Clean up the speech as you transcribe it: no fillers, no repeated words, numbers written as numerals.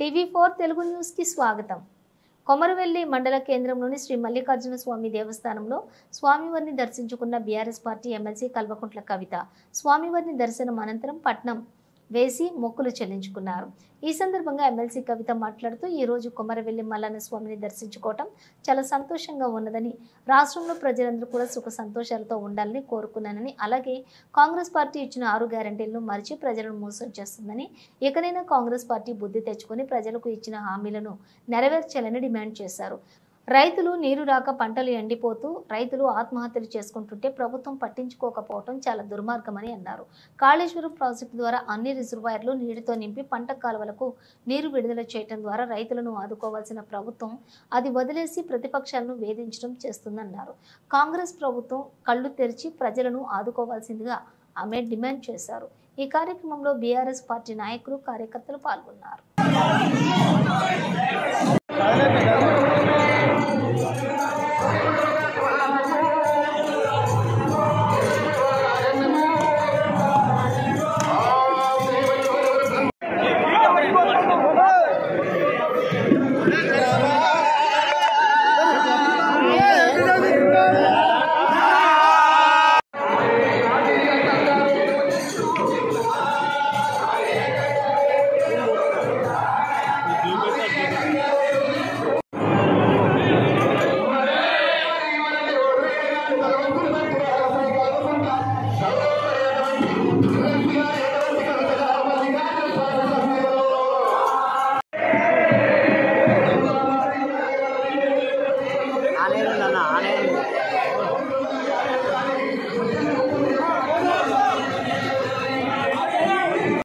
టీవీ4 Telugu news కి స్వాగతం. కొమరవెల్లి మండల కేంద్రంలోని శ్రీ మల్లికార్జున స్వామి దేవస్థానంలో స్వామివారిని దర్శించుకున్న BRS party MLC Kalvakuntla Kavitha స్వామివారిని దర్శనం అనంతరం పట్నం వేసి మొక్కులు చెల్లించుకున్నారు. ఈ సందర్భంగా ఎమ్మెల్సీ కవిత మాట్లాడుతూ ఈ రోజు కొమరవెల్లి మల్లన్న స్వామిని దర్శించుకోవటం చాలా సంతోషంగా ఉన్నదని, రాష్ట్రంలో ప్రజలందరూ కూడా సుఖ సంతోషాలతో ఉండాలని కోరుకున్నానని, అలాగే కాంగ్రెస్ పార్టీ ఇచ్చిన 6 గ్యారెంటీలను మరిచి ప్రజలను మోసం చేస్తుందని, ఇకనైనా కాంగ్రెస్ పార్టీ బుద్ధి తెచ్చుకొని ప్రజలకు ఇచ్చిన హామీలను నెరవేర్చాలని డిమాండ్ చేశారు. రైతులు నీరు రాక పంటలు ఎండిపోతూ రైతులు ఆత్మహత్యలు చేసుకుంటుంటే ప్రభుత్వం పట్టించుకోకపోవడం చాలా దుర్మార్గమని అన్నారు. కాళేశ్వరం ప్రాజెక్టు ద్వారా అన్ని రిజర్వాయర్లు నీటితో నింపి పంట కాలువలకు నీరు విడుదల చేయడం ద్వారా రైతులను ఆదుకోవాల్సిన ప్రభుత్వం అది వదిలేసి ప్రతిపక్షాలను వేధించడం చేస్తుందన్నారు. కాంగ్రెస్ ప్రభుత్వం కళ్ళు తెరిచి ప్రజలను ఆదుకోవాల్సిందిగా ఆమె డిమాండ్ చేశారు. ఈ కార్యక్రమంలో బీఆర్ఎస్ పార్టీ నాయకులు, కార్యకర్తలు పాల్గొన్నారు.